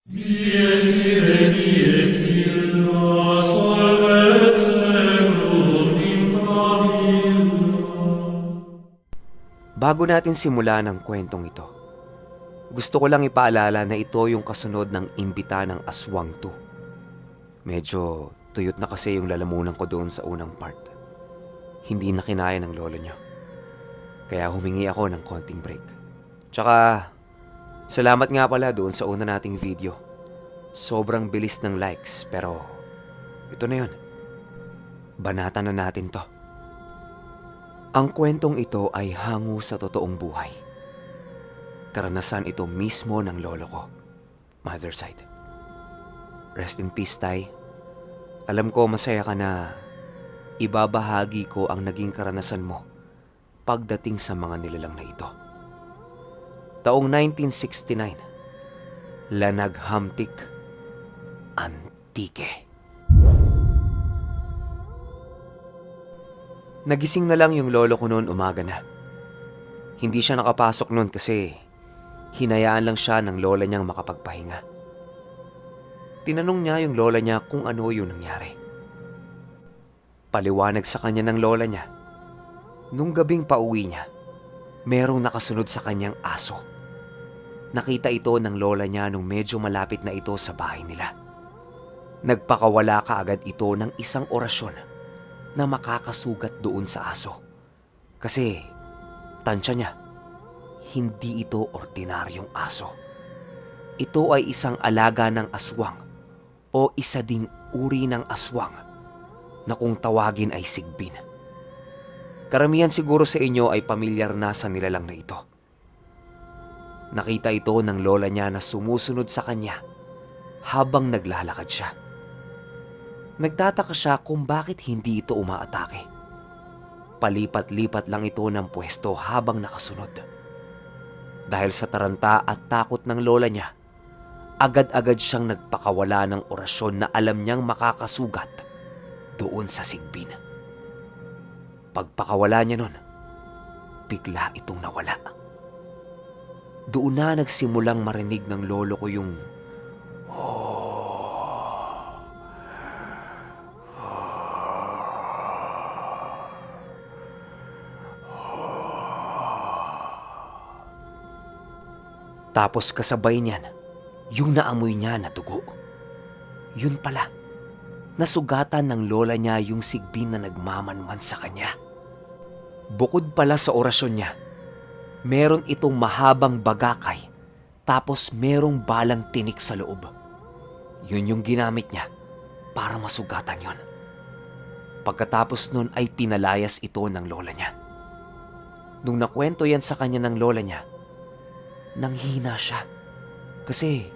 Dies ire, dies illa, solvet seculum in famiglia. Bago natin simulan ang kwentong ito, gusto ko lang ipaalala na ito yung kasunod ng Imbita ng Aswang 2. Medyo tuyot na kasi yung lalamunan ko doon sa unang part. Hindi na kinaya ng lolo niyo. Kaya humingi ako ng konting break. Tsaka, salamat nga pala doon sa una nating video. Sobrang bilis ng likes pero ito na yun. Banatan na natin to. Ang kwentong ito ay hango sa totoong buhay. Karanasan ito mismo ng lolo ko, mother side. Rest in peace, Tay. Alam ko masaya ka na ibabahagi ko ang naging karanasan mo pagdating sa mga nilalang na ito. Taong 1969, Lanaghamtik, Antique. Nagising na lang yung lolo ko noon umaga na. Hindi siya nakapasok noon kasi hinayaan lang siya ng lola niyang makapagpahinga. Tinanong niya yung lola niya kung ano yung nangyari. Paliwanag sa kanya ng lola niya, nung gabing pauwi niya, merong nakasunod sa kanyang aso. Nakita ito ng lola niya nung medyo malapit na ito sa bahay nila. Nagpakawala kaagad ito ng isang orasyon na makakasugat doon sa aso. Kasi, tansya niya, hindi ito ordinaryong aso. Ito ay isang alaga ng aswang o isa ding uri ng aswang na kung tawagin ay sigbin. Karamihan siguro sa inyo ay pamilyar na sa nilalang na ito. Nakita ito ng lola niya na sumusunod sa kanya habang naglalakad siya. Nagtataka siya kung bakit hindi ito umaatake. Palipat-lipat lang ito ng pwesto habang nakasunod. Dahil sa taranta at takot ng lola niya, agad-agad siyang nagpakawala ng orasyon na alam niyang makakasugat doon sa sigbin. Pagpakawala niya nun, bigla itong nawala. Doon na nagsimulang marinig ng lolo ko yung tapos kasabay niyan, yung naamoy niya na dugo. Yun pala, nasugatan ng lola niya yung sigbin na nagmamanman sa kanya. Bukod pala sa orasyon niya, meron itong mahabang bagakay tapos merong balang tinik sa loob. Yun yung ginamit niya para masugatan yon. Pagkatapos nun ay pinalayas ito ng lola niya. Nung nakwento yan sa kanya ng lola niya, nanghina siya. Kasi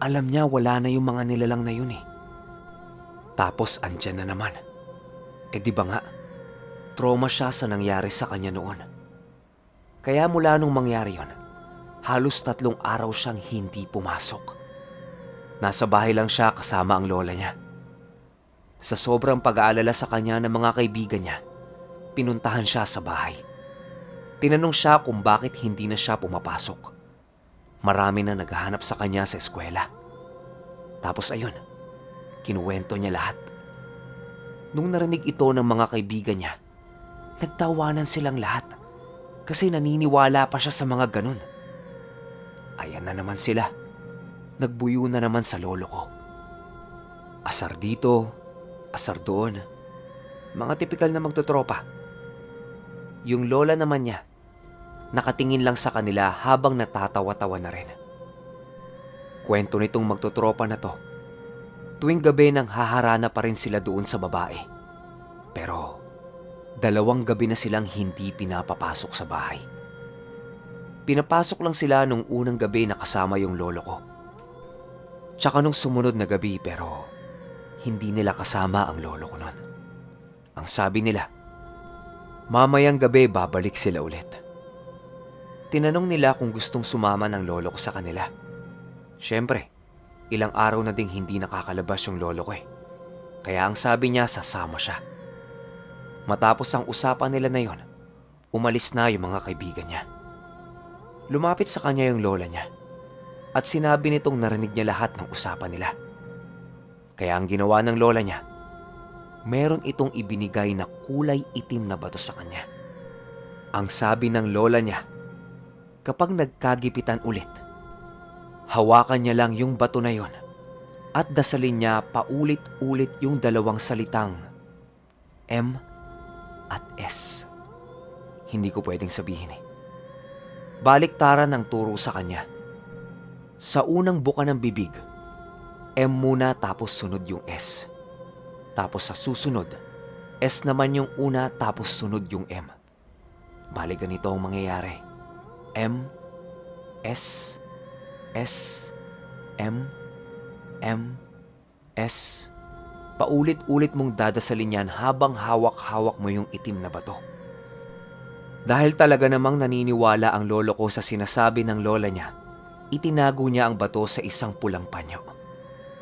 alam niya wala na yung mga nilalang na yun eh. Tapos andyan na naman. Di ba nga, trauma siya sa nangyari sa kanya noon. Kaya mula nung mangyari yon, halos 3 araw siyang hindi pumasok. Nasa bahay lang siya kasama ang lola niya. Sa sobrang pag-aalala sa kanya ng mga kaibigan niya, pinuntahan siya sa bahay. Tinanong siya kung bakit hindi na siya pumapasok. Marami na naghahanap sa kanya sa eskwela. Tapos ayun, kinuwento niya lahat. Nung narinig ito ng mga kaibigan niya, nagtawanan silang lahat kasi naniniwala pa siya sa mga ganun. Ayan na naman sila. Nagbuyo na naman sa lolo ko. Asar dito, asar doon. Mga tipikal na magtotropa. Yung lola naman niya, nakatingin lang sa kanila habang natatawa-tawa na rin. Kwento nitong magtotropa na to, tuwing gabi nang haharana pa rin sila doon sa babae. Pero 2 gabi na silang hindi pinapapasok sa bahay. Pinapasok lang sila nung unang gabi na kasama yung lolo ko. Tsaka nung sumunod na gabi pero hindi nila kasama ang lolo ko nun. Ang sabi nila, mamayang gabi babalik sila ulit. Tinanong nila kung gustong sumama ng lolo ko sa kanila. Siyempre, ilang araw na ding hindi nakakalabas yung lolo ko eh. Kaya ang sabi niya sasama siya. Matapos ang usapan nila na yon, umalis na yung mga kaibigan niya. Lumapit sa kanya yung lola niya. at sinabi nitong narinig niya lahat ng usapan nila. Kaya ang ginawa ng lola niya, meron itong ibinigay na kulay itim na bato sa kanya. Ang sabi ng lola niya, kapag nagkagipitan ulit, hawakan niya lang yung bato na yon at dasalin niya paulit-ulit yung dalawang salitang M at S. Hindi ko pwedeng sabihin eh. Baliktaran ang turo sa kanya. Sa unang buka ng bibig, M muna tapos sunod yung S. Tapos sa susunod, S naman yung una tapos sunod yung M. Bali ganito ang mangyayari. M, S, S, M, M, S. Paulit-ulit mong dadasalin yan habang hawak-hawak mo yung itim na bato. Dahil talaga namang naniniwala ang lolo ko sa sinasabi ng lola niya, itinago niya ang bato sa isang pulang panyo.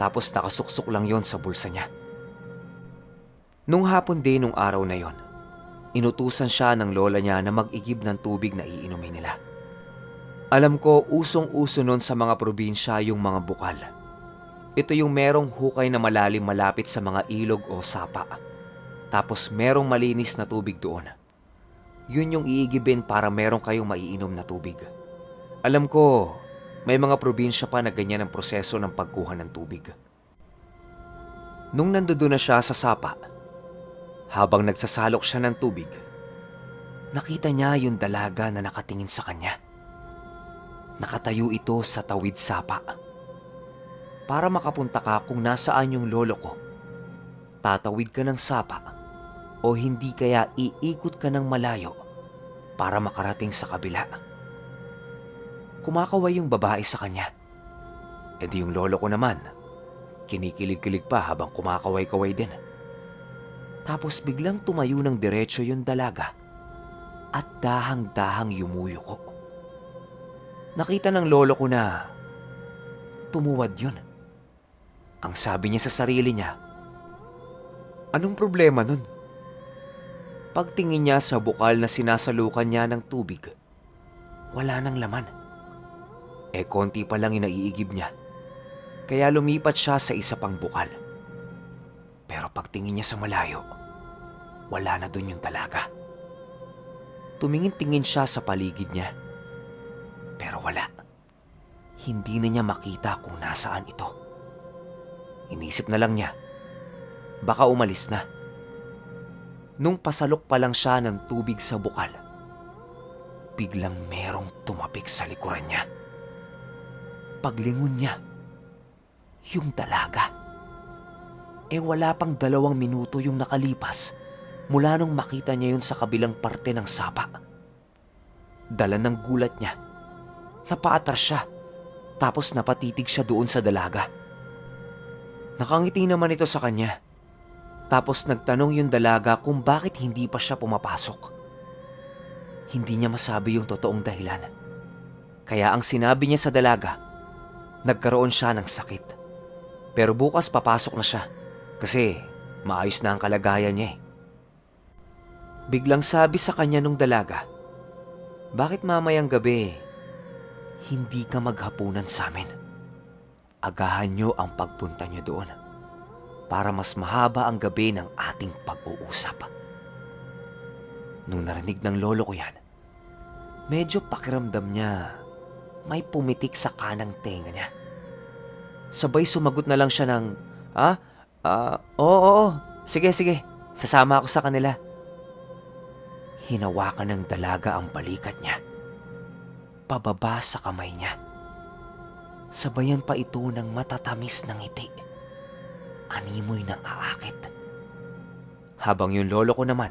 Tapos nakasuksok lang yon sa bulsa niya. Nung hapon din nung araw na yon, inutusan siya ng lola niya na mag-igib ng tubig na iinumin nila. Alam ko usong-uso nun sa mga probinsya yung mga bukal. Ito yung merong hukay na malalim malapit sa mga ilog o sapa. Tapos merong malinis na tubig doon. Yun yung iigibin para meron kayong maiinom na tubig. Alam ko, may mga probinsya pa na ganyan ang proseso ng pagkuha ng tubig. Nung nandoon na siya sa sapa, habang nagsasalok siya ng tubig, nakita niya yung dalaga na nakatingin sa kanya. Nakatayo ito sa tawid sapa. Para makapunta ka kung nasaan yung lolo ko, tatawid ka ng sapa o hindi kaya iikot ka ng malayo para makarating sa kabila. Kumakaway yung babae sa kanya. E di yung lolo ko naman, kinikilig-kilig pa habang kumakaway-kaway din. Tapos biglang tumayo ng diretso yung dalaga at dahang-dahang yumuyuko. Nakita ng lolo ko na tumuwad yun. Ang sabi niya sa sarili niya, anong problema nun? Pagtingin niya sa bukal na sinasalukan niya ng tubig, wala nang laman. Konti pa lang inaiigib niya. Kaya lumipat siya sa isa pang bukal. Pero pagtingin niya sa malayo, wala na dun yung dalaga. Tumingin-tingin siya sa paligid niya. Pero wala. Hindi na niya makita kung nasaan ito. Inisip na lang niya, baka umalis na. Nung pasalok pa lang siya ng tubig sa bukal, biglang merong tumapik sa likuran niya. Paglingon niya, yung dalaga. Wala pang 2 minuto yung nakalipas mula nung makita niya yun sa kabilang parte ng sapa. Dala ng gulat niya, napaatras siya, tapos napatitig siya doon sa dalaga. Nakangiti naman ito sa kanya. Tapos nagtanong yung dalaga kung bakit hindi pa siya pumapasok. Hindi niya masabi yung totoong dahilan. Kaya ang sinabi niya sa dalaga, nagkaroon siya ng sakit. Pero bukas papasok na siya kasi maayos na ang kalagayan niya. Biglang sabi sa kanya nung dalaga, bakit mamayang gabi hindi ka maghapunan sa amin? Agahan niyo ang pagpunta niyo doon para mas mahaba ang gabi ng ating pag-uusap. Nung narinig ng lolo ko yan, medyo pakiramdam niya may pumitik sa kanang tenga niya. Sabay sumagot na lang siya ng, oo, sige, sasama ako sa kanila. Hinawakan ng dalaga ang balikat niya, pababa sa kamay niya. Sabayan pa ito ng matatamis ng ngiti. Animoy ng aakit. Habang yung lolo ko naman,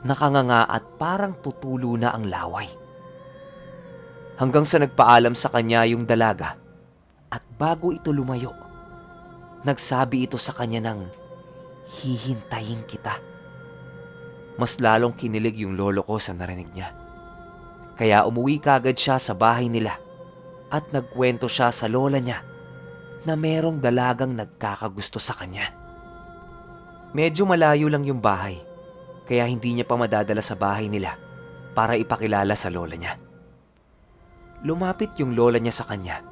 nakanganga at parang tutulo na ang laway. Hanggang sa nagpaalam sa kanya yung dalaga at bago ito lumayo, nagsabi ito sa kanya ng hihintayin kita. Mas lalong kinilig yung lolo ko sa narinig niya. Kaya umuwi kagad siya sa bahay nila at nagkwento siya sa lola niya na merong dalagang nagkakagusto sa kanya. Medyo malayo lang yung bahay, kaya hindi niya pa madadala sa bahay nila para ipakilala sa lola niya. Lumapit yung lola niya sa kanya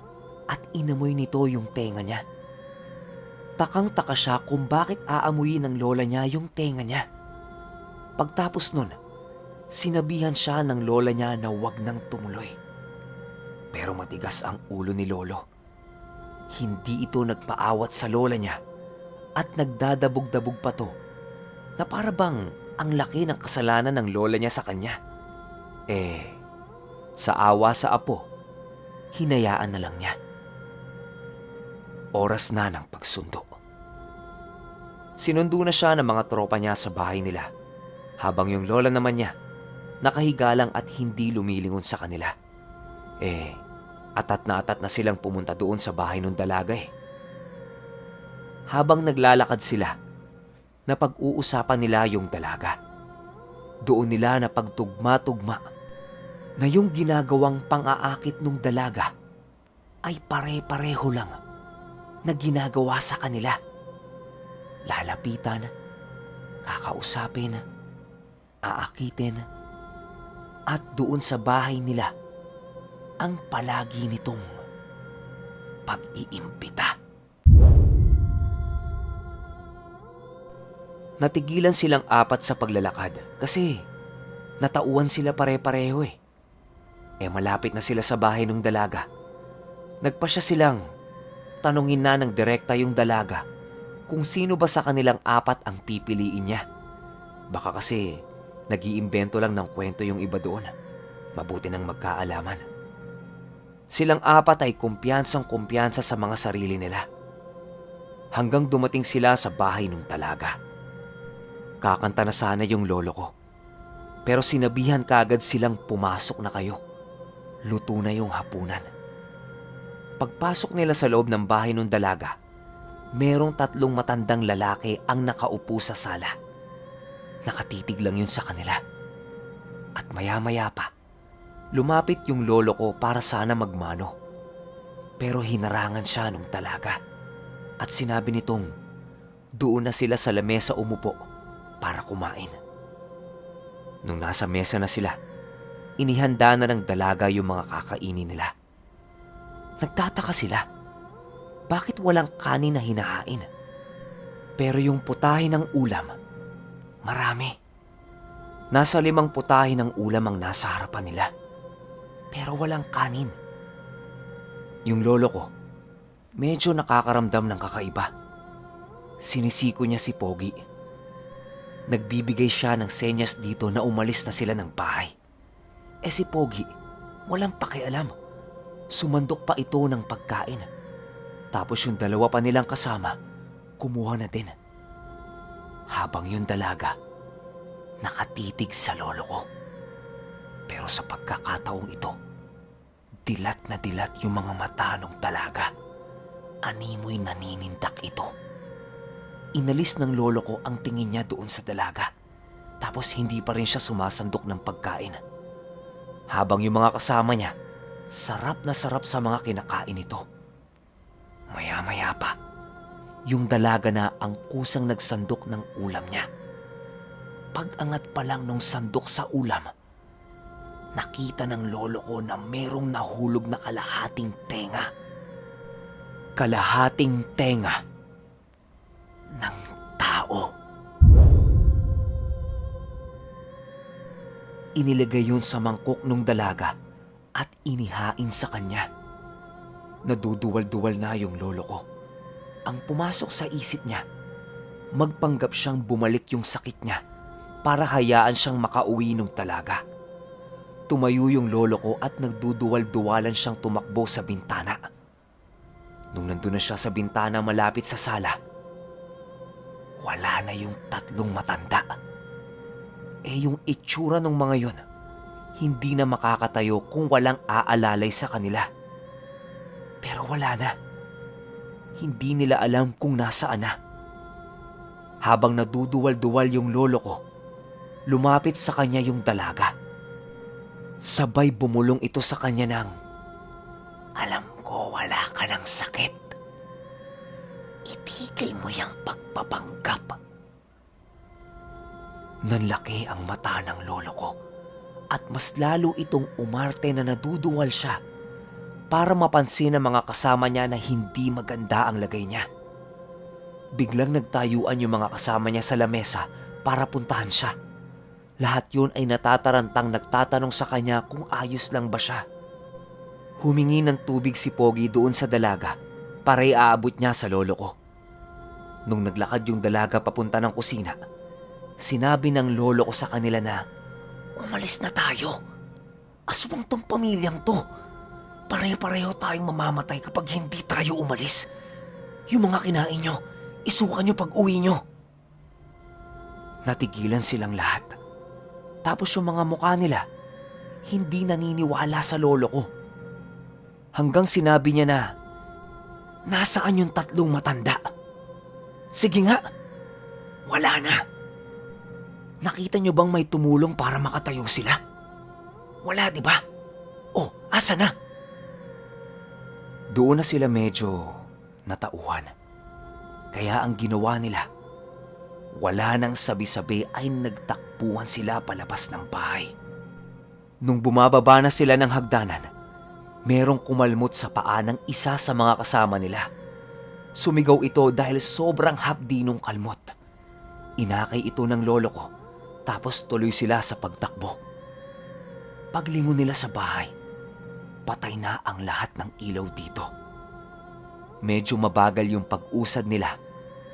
at inamoy nito yung tenga niya. Takang-taka siya kung bakit aamuyin ng lola niya yung tenga niya. Pagtapos nun, sinabihan siya ng lola niya na huwag nang tumuloy. Pero matigas ang ulo ni lolo. Hindi ito nagpaawat sa lola niya at nagdadabog-dabog pa to na para bang ang laki ng kasalanan ng lola niya sa kanya. Sa awa sa apo, hinayaan na lang niya. Oras na ng pagsundo. Sinundo na siya ng mga tropa niya sa bahay nila, habang yung lola naman niya nakahiga lang at hindi lumilingon sa kanila. Atat na silang pumunta doon sa bahay ng dalaga eh. Habang naglalakad sila, napag-uusapan nila yung dalaga. Doon nila napagtugma-tugma na yung ginagawang pang-aakit ng dalaga ay pare-pareho lang na ginagawa sa kanila. Lalapitan, kakausapin, aakitin, at doon sa bahay nila ang palagi nitong pag-iimbita. Natigilan silang apat sa paglalakad kasi natauan sila pare-pareho eh. Malapit na sila sa bahay ng dalaga. Nagpasya silang tanungin na ng direkta yung dalaga kung sino ba sa kanilang apat ang pipiliin niya. Baka kasi nag-iimbento lang ng kwento yung iba doon. Mabuti nang magkaalaman. Silang apat ay kumpiyansang-kumpiyansa sa mga sarili nila. Hanggang dumating sila sa bahay ng dalaga. Kakanta na sana yung lolo ko. Pero sinabihan kaagad silang pumasok na kayo. Luto na yung hapunan. Pagpasok nila sa loob ng bahay ng dalaga, merong 3 matandang lalaki ang nakaupo sa sala. Nakatitig lang yun sa kanila. At maya-maya pa, lumapit yung lolo ko para sana magmano. Pero hinarangan siya ng dalaga. At sinabi nitong doon na sila sa lamesa umupo para kumain. Nung nasa mesa na sila, inihanda na ng dalaga yung mga kakainin nila. Nagtataka sila. Bakit walang kanin na hinahain? Pero yung putahe ng ulam, marami. Nasa 5 putahe ng ulam ang nasa harapan nila. Pero walang kanin. Yung lolo ko, medyo nakakaramdam ng kakaiba. Sinisiko niya si Pogi. Nagbibigay siya ng senyas dito na umalis na sila ng bahay. Si Pogi, walang pakialam. Sumandok pa ito ng pagkain. Tapos yung 2 pa nilang kasama, kumuha na din. Habang yung dalaga, nakatitig sa lolo ko. Pero sa pagkakataong ito, dilat na dilat yung mga mata ng dalaga. Animoy naninindak ito. Inalis ng lolo ko ang tingin niya doon sa dalaga. Tapos hindi pa rin siya sumasandok ng pagkain. Habang yung mga kasama niya, sarap na sarap sa mga kinakain ito. Maya-maya pa, yung dalaga na ang kusang nagsandok ng ulam niya. Pag-angat pa lang nung sandok sa ulam, nakita ng lolo ko na merong nahulog na kalahating tenga. Kalahating tenga ng tao. Inilagay yun sa mangkok ng dalaga at inihain sa kanya. Naduduwal-duwal na yung lolo ko. Ang pumasok sa isip niya, magpanggap siyang bumalik yung sakit niya para hayaan siyang makauwi ng dalaga. Tumayo yung lolo ko at nagduduwal-duwalan siyang tumakbo sa bintana. Nung nandun na siya sa bintana malapit sa sala, wala na yung 3 matanda. Yung itsura ng mga yon, hindi na makakatayo kung walang aalalay sa kanila. Pero wala na. Hindi nila alam kung nasaan na. Habang naduduwal-duwal yung lolo ko, lumapit sa kanya yung dalaga. Sabay bumulong ito sa kanya ng, "Alam ko wala ka ng sakit. Itigil mo yung pagpapanggap." Nanlaki ang mata ng lolo ko at mas lalo itong umarte na naduduwal siya para mapansin ng mga kasama niya na hindi maganda ang lagay niya. Biglang nagtayuan yung mga kasama niya sa lamesa para puntahan siya. Lahat yun ay natatarantang nagtatanong sa kanya kung ayos lang ba siya. Humingi ng tubig si Pogi doon sa dalaga para iaabot niya sa lolo ko. Nung naglakad yung dalaga papunta ng kusina, sinabi ng lolo ko sa kanila na, "Umalis na tayo. Aswang tong pamilyang to. Pare-pareho tayong mamamatay kapag hindi tayo umalis. Yung mga kinain nyo, isuka nyo pag uwi nyo." Natigilan silang lahat. Tapos yung mga mukha nila, hindi naniniwala sa lolo ko. Hanggang sinabi niya na, "Nasaan yung tatlong matanda? Sige nga, wala na. Nakita nyo bang may tumulong para makatayo sila? Wala, di ba? Oh, asa na?" Doon na sila medyo natauhan. Kaya ang ginawa nila, wala nang sabi-sabi ay nagtakbuhan sila palabas ng bahay. Nung bumababa na sila ng hagdanan, merong kumalmot sa paa ng isa sa mga kasama nila. Sumigaw ito dahil sobrang hapdi nung kalmot. Inakay ito ng lolo ko, tapos tuloy sila sa pagtakbo. Paglingon nila sa bahay, patay na ang lahat ng ilaw dito. Medyo mabagal yung pag-usad nila,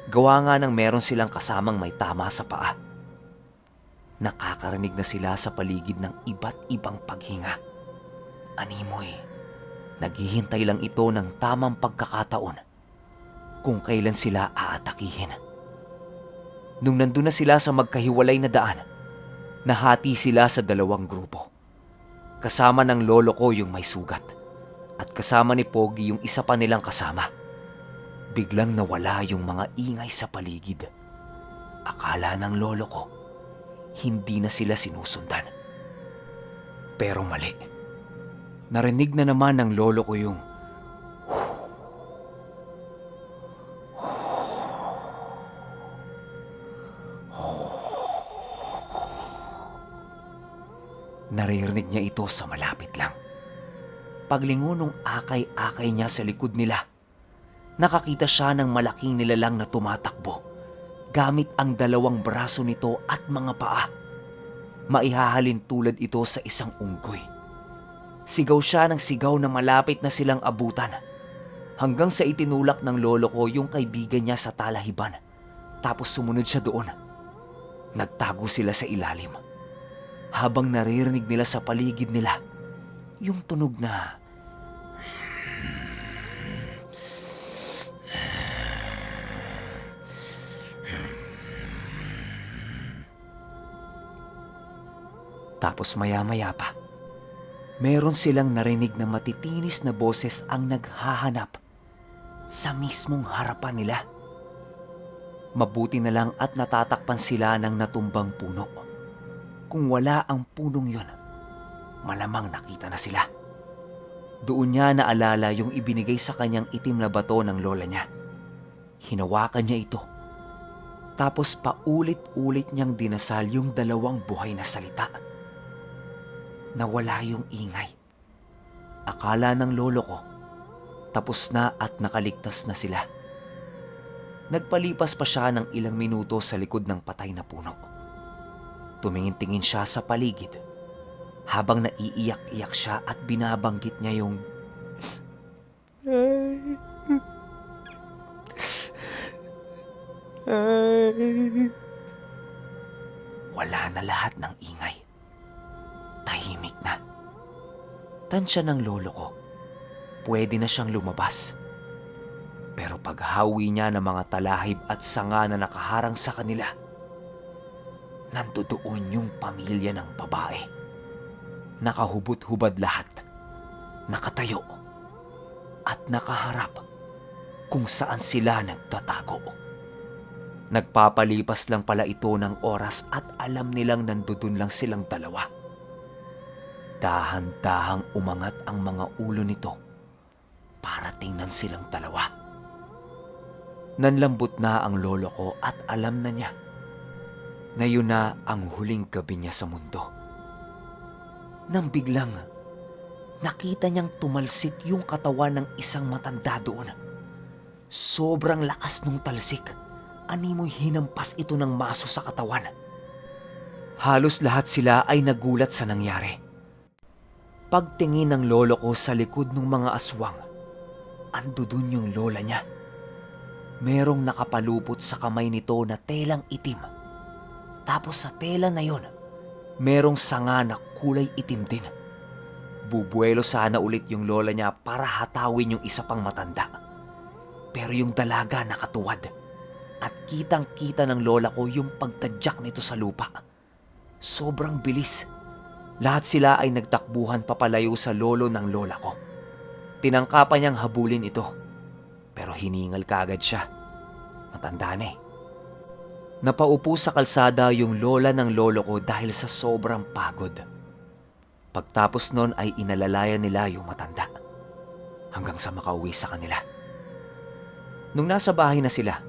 gawa nga ng meron silang kasamang may tama sa paa. Nakakarinig na sila sa paligid ng iba't ibang paghinga. Animoy, naghihintay lang ito ng tamang pagkakataon kung kailan sila aatakihin. Nung nandun na sila sa magkahiwalay na daan, nahati sila sa dalawang grupo. Kasama ng lolo ko yung may sugat at kasama ni Pogi yung isa pa nilang kasama. Biglang nawala yung mga ingay sa paligid. Akala ng lolo ko, hindi na sila sinusundan. Pero mali. Narinig na naman ng lolo ko yung naririnig niya ito sa malapit lang. Paglingon ng akay-akay niya sa likod nila, nakakita siya ng malaking nilalang na tumatakbo gamit ang dalawang braso nito at mga paa. Maihahalin tulad ito sa isang unggoy. Sigaw siya ng sigaw na malapit na silang abutan, hanggang sa itinulak ng lolo ko yung kaibigan niya sa talahiban. Tapos sumunod siya doon. Nagtago sila sa ilalim. Habang naririnig nila sa paligid nila yung tunog na tapos maya-maya pa, meron silang narinig na matitinis na boses ang naghahanap sa mismong harapan nila. Mabuti na lang at natatakpan sila ng natumbang puno. Kung wala ang punong yun, malamang nakita na sila. Doon niya naalala yung ibinigay sa kanyang itim na bato ng lola niya. Hinawakan niya ito. Tapos paulit-ulit niyang dinasal yung dalawang buhay na salita. Nawala yung ingay. Akala ng lolo ko, tapos na at nakaligtas na sila. Nagpalipas pa siya ng ilang minuto sa likod ng patay na puno. Tumingin-tingin siya sa paligid habang naiiyak-iyak siya at binabanggit niya yung wala na lahat ng ingay. Tahimik na. Tansya ng lolo ko, pwede na siyang lumabas. Pero paghawi niya ng mga talahib at sanga na nakaharang sa kanila, nandoon yung pamilya ng babae. Nakahubot-hubad lahat, nakatayo, at nakaharap kung saan sila nagtatago. Nagpapalipas lang pala ito ng oras at alam nilang nandoon lang silang dalawa. Dahan-dahang umangat ang mga ulo nito para tingnan silang dalawa. Nanlambot na ang lolo ko at alam na niya na yun na ang huling gabi niya sa mundo. Nang biglang nakita niyang tumalsik yung katawan ng isang matanda doon. Sobrang lakas nung talsik. Animoy hinampas ito ng maso sa katawan. Halos lahat sila ay nagulat sa nangyari. Pagtingin ng lolo ko sa likod ng mga aswang, ando dun yung lola niya. Merong nakapalupot sa kamay nito na telang itim. Tapos sa tela na yon, merong sanga na kulay itim din. Bubuelo sana ulit yung lola niya para hatawin yung isa pang matanda. Pero yung dalaga nakatuwad. At kitang-kita ng lola ko yung pagtadyak nito sa lupa. Sobrang bilis. Lahat sila ay nagtakbuhan papalayo sa lolo ng lola ko. Tinangkapan niyang habulin ito. Pero hiningal kaagad siya. Matanda na eh. Napaupo sa kalsada yung lola ng lolo ko dahil sa sobrang pagod. Pagtapos nun ay inalalayan nila yung matanda. Hanggang sa makauwi sa kanila. Nung nasa bahay na sila,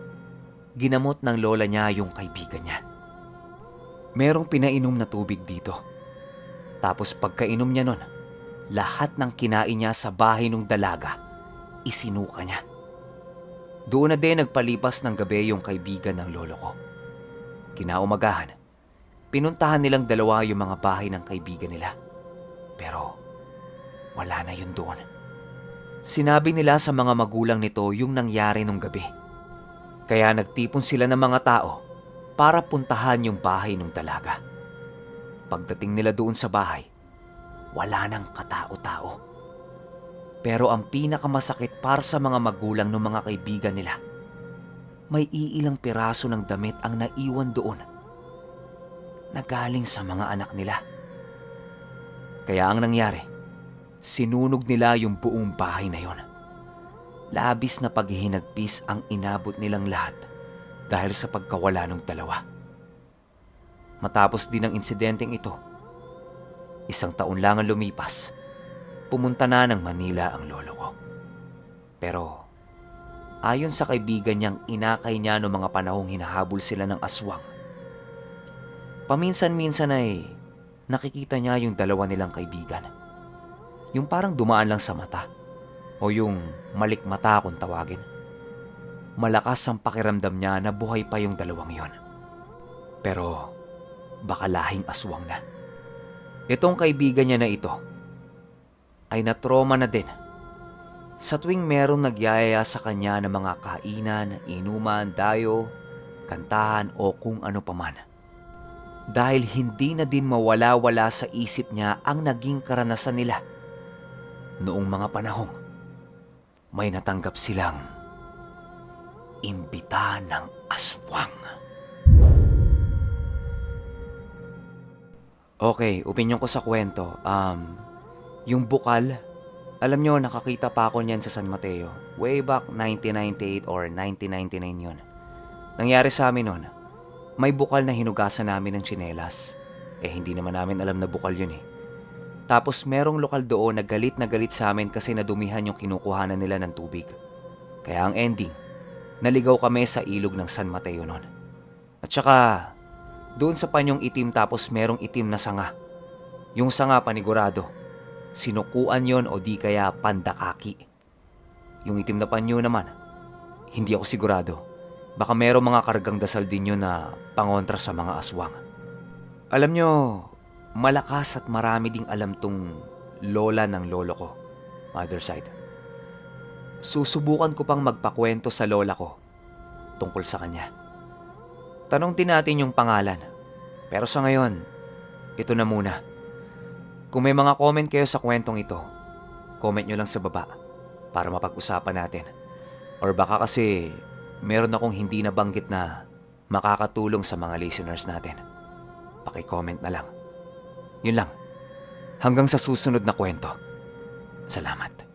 ginamot ng lola niya yung kaibigan niya. Merong pinainom na tubig dito. Tapos pagkainom niya nun, lahat ng kinain niya sa bahay ng dalaga, isinuka niya. Doon na din nagpalipas ng gabi yung kaibigan ng lolo ko. Kinaumagahan, pinuntahan nilang dalawa yung mga bahay ng kaibigan nila. Pero wala na yun doon. Sinabi nila sa mga magulang nito yung nangyari nung gabi. Kaya nagtipon sila ng mga tao para puntahan yung bahay ng dalaga. Pagdating nila doon sa bahay, wala nang katao-tao. Pero ang pinakamasakit para sa mga magulang ng mga kaibigan nila, may iilang piraso ng damit ang naiwan doon na galing sa mga anak nila. Kaya ang nangyari, sinunog nila yung buong bahay na yon. Labis na paghihinagpis ang inabot nilang lahat dahil sa pagkawala ng dalawa. Matapos din ang insidenteng ito, 1 taon lang ang lumipas, pumunta na ng Manila ang lolo ko. Pero ayon sa kaibigan niyang inakay niya noong mga panahong hinahabol sila ng aswang, paminsan-minsan ay nakikita niya yung dalawa nilang kaibigan. Yung parang dumaan lang sa mata. O yung malikmata kung tawagin. Malakas ang pakiramdam niya na buhay pa yung dalawang yon. Pero baka lahing aswang na. Itong kaibigan niya na ito ay natroma na din. Sa tuwing merong nagyayaya sa kanya ng mga kainan, inuman, dayo, kantahan o kung ano paman. Dahil hindi na din mawala-wala sa isip niya ang naging karanasan nila. Noong mga panahong may natanggap silang imbita ng aswang. Okay, opinyon ko sa kwento. Yung bukal, alam nyo, nakakita pa ako niyan sa San Mateo. Way back 1998 or 1999 yun. Nangyari sa amin nun, may bukal na hinugasan namin ng tsinelas. Hindi naman namin alam na bukal yun eh. Tapos merong lokal doon na galit sa amin kasi nadumihan yung kinukuhanan nila ng tubig. Kaya ang ending, naligaw kami sa ilog ng San Mateo noon. At saka, doon sa panyong itim tapos merong itim na sanga. Yung sanga panigurado, sinukuan yon o di kaya pandakaki. Yung itim na panyo naman, hindi ako sigurado. Baka merong mga kargang dasal din yun na pangontra sa mga aswang. Alam nyo, malakas at marami ding alam tong lola ng lolo ko, mother side. Susubukan ko pang magpakwento sa lola ko tungkol sa kanya. Tanong din natin yung pangalan. Pero sa ngayon, ito na muna. Kung may mga comment kayo sa kwentong ito, comment nyo lang sa baba para mapag-usapan natin. Or baka kasi meron akong hindi nabanggit na makakatulong sa mga listeners natin. Paki-comment na lang. Yun lang. Hanggang sa susunod na kwento. Salamat.